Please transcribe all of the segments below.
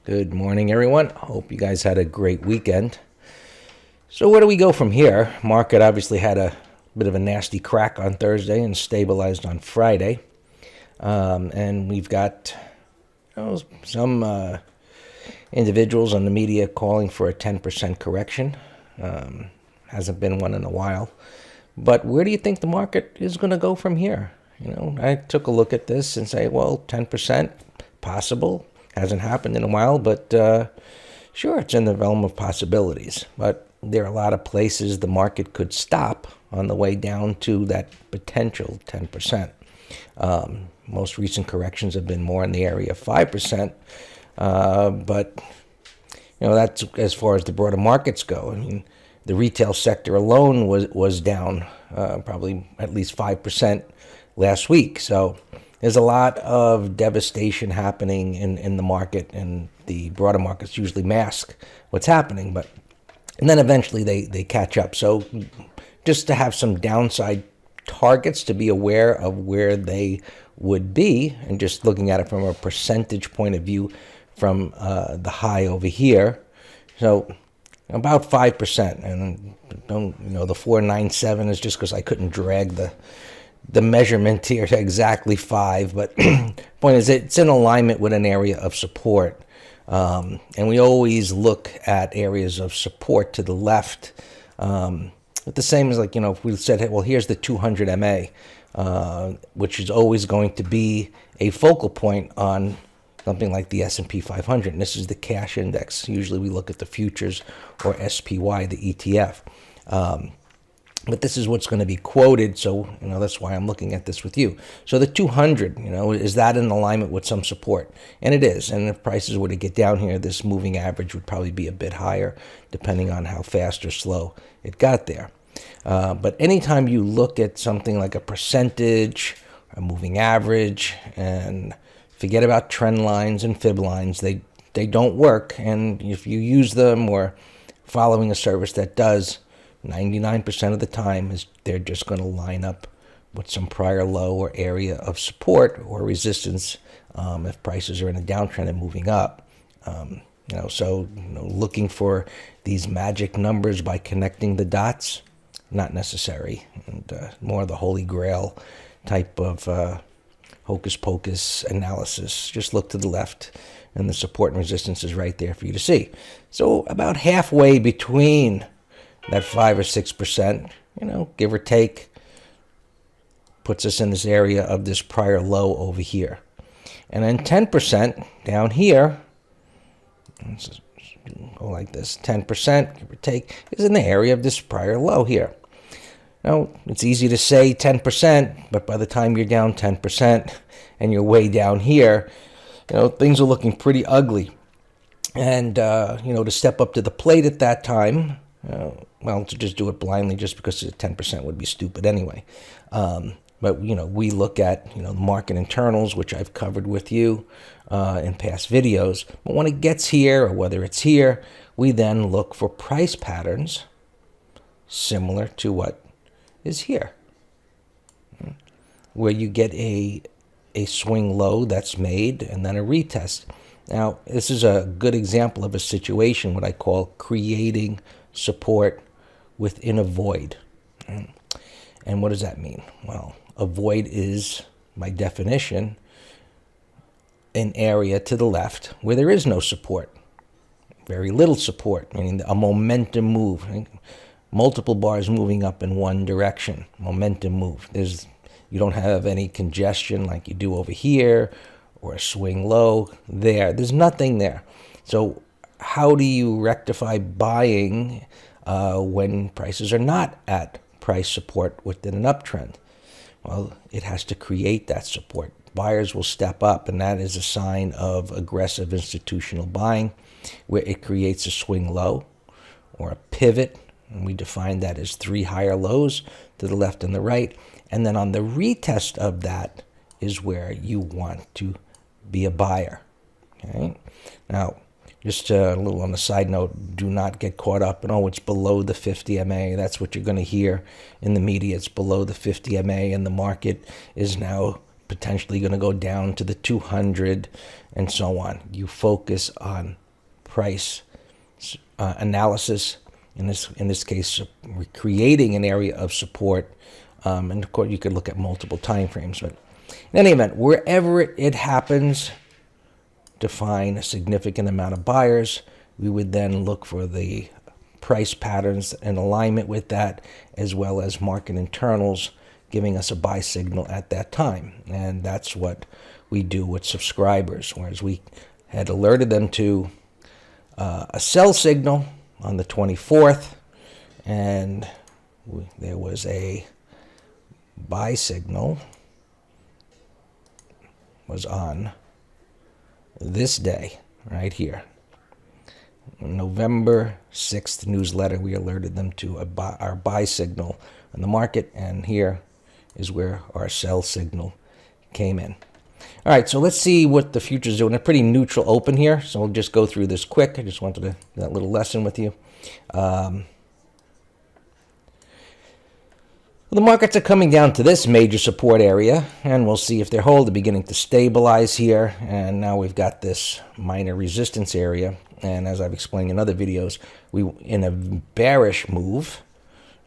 Good morning, everyone. Hope you guys had a great weekend. So where do we go from here? Market obviously had a bit of a nasty crack on Thursday and stabilized on Friday. And we've got some individuals on the media calling for a 10% correction. Hasn't been one in a while. But where do you think the market is going to go from here? I took a look at this and say, well, 10% possible. Hasn't happened in a while, but sure, it's in the realm of possibilities. But there are a lot of places the market could stop on the way down to that potential 10%. Most recent corrections have been more in the area of 5%. But, that's as far as the broader markets go. I mean, the retail sector alone was down probably at least 5% last week. So there's a lot of devastation happening in the market, and the broader markets usually mask what's happening. And then eventually they catch up. So just to have some downside targets to be aware of where they would be, and just looking at it from a percentage point of view from the high over here. So about 5%. And the 497 is just because I couldn't drag the measurement here to exactly 5, but point is it's in alignment with an area of support. And we always look at areas of support to the left. But the same as if we said, hey, well, here's the 200 MA, which is always going to be a focal point on something like the S&P 500. And this is the cash index. Usually we look at the futures or SPY, the ETF. But this is what's going to be quoted, so that's why I'm looking at this with you. So the 200, is that in alignment with some support? And it is. And if prices were to get down here, this moving average would probably be a bit higher, depending on how fast or slow it got there. But anytime you look at something like a percentage, a moving average, and forget about trend lines and fib lines, they don't work. And if you use them or following a service that does, 99% of the time they're just going to line up with some prior low or area of support or resistance if prices are in a downtrend and moving up. Looking for these magic numbers by connecting the dots, not necessary. And more the holy grail type of hocus pocus analysis. Just look to the left, and the support and resistance is right there for you to see. So about halfway between that 5 or 6%, give or take, puts us in this area of this prior low over here. And then 10% down here, let's just go like this, 10%, give or take, is in the area of this prior low here. Now, it's easy to say 10%, but by the time you're down 10% and you're way down here, things are looking pretty ugly. And, to step up to the plate at that time, to just do it blindly just because 10% would be stupid anyway. But we look at, market internals, which I've covered with you in past videos. But when it gets here, or whether it's here, we then look for price patterns similar to what is here, where you get a swing low that's made and then a retest. Now, this is a good example of a situation, what I call creating support within a void. And what does that mean? Well, a void is, by definition, an area to the left where there is no support, very little support, meaning a momentum move, right? Multiple bars moving up in one direction, momentum move. You don't have any congestion like you do over here, or a swing low there. There's nothing there. So how do you rectify buying when prices are not at price support within an uptrend? Well, it has to create that support. Buyers will step up, and that is a sign of aggressive institutional buying, where it creates a swing low or a pivot, and we define that as 3 higher lows to the left and the right. And then on the retest of that is where you want to be a buyer. Okay? Now, just a little on the side note, do not get caught up in, it's below the 50 MA. That's what you're going to hear in the media. It's below the 50 MA, and the market is now potentially going to go down to the 200 and so on. You focus on price analysis. In this case, creating an area of support. And of course, you could look at multiple time frames. But in any event, wherever it happens to find a significant amount of buyers, we would then look for the price patterns in alignment with that, as well as market internals giving us a buy signal at that time. And that's what we do with subscribers, whereas we had alerted them to a sell signal on the 24th, and there was a buy signal was on this day right here. November 6th newsletter, we alerted them to our buy signal on the market, and here is where our sell signal came in. All right, so let's see what the future's doing. A pretty neutral open here, so we'll just go through this quick. I just wanted to that little lesson with you. The markets are coming down to this major support area, and we'll see if they hold. They're beginning to stabilize here, and now we've got this minor resistance area. And as I've explained in other videos, in a bearish move,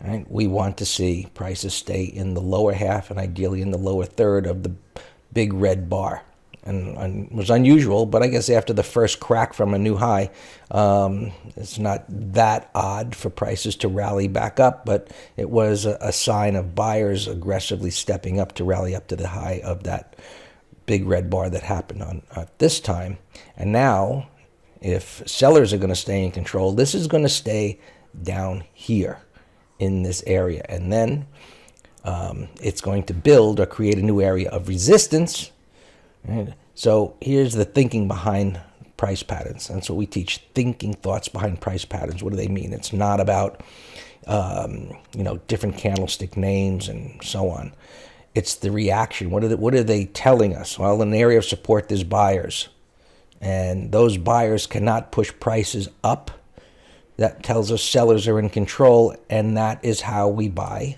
right, we want to see prices stay in the lower half and ideally in the lower third of the big red bar. And it was unusual, but I guess after the first crack from a new high, it's not that odd for prices to rally back up, but it was a sign of buyers aggressively stepping up to rally up to the high of that big red bar that happened on this time. And now, if sellers are going to stay in control, this is going to stay down here in this area. And then it's going to build or create a new area of resistance. Right? So here's the thinking behind price patterns. That's what we teach, thinking thoughts behind price patterns. What do they mean? It's not about different candlestick names and so on. It's the reaction. What are they telling us? Well, in the area of support, there's buyers. And those buyers cannot push prices up. That tells us sellers are in control, and that is how we buy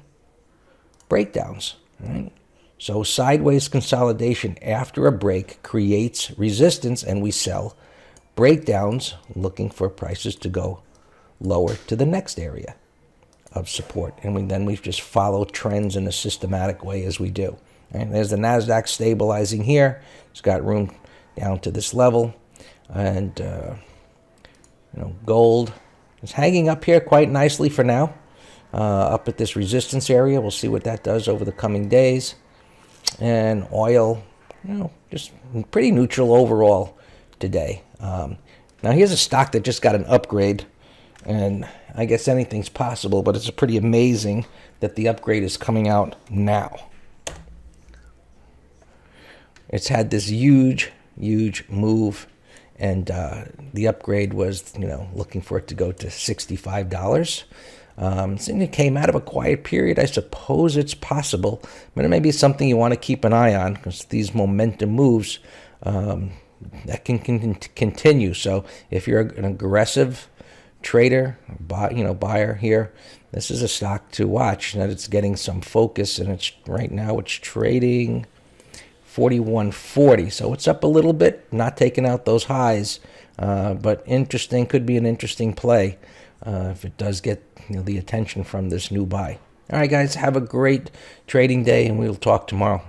breakdowns. Right? So sideways consolidation after a break creates resistance, and we sell breakdowns looking for prices to go lower to the next area of support. And then we just follow trends in a systematic way as we do. And there's the NASDAQ stabilizing here. It's got room down to this level. And gold is hanging up here quite nicely for now, up at this resistance area. We'll see what that does over the coming days. And oil, just pretty neutral overall today. Now here's a stock that just got an upgrade, and I guess anything's possible, but it's pretty amazing that the upgrade is coming out now. It's had this huge move, and the upgrade was, looking for it to go to $65. It came out of a quiet period. I suppose it's possible, but it may be something you want to keep an eye on, because these momentum moves that can continue. So if you're an aggressive trader, buyer here, this is a stock to watch. That it's getting some focus, and right now it's trading 41.40. So it's up a little bit, not taking out those highs, but interesting. Could be an interesting play if it does get the attention from this new buy. All right, guys, have a great trading day, and we'll talk tomorrow.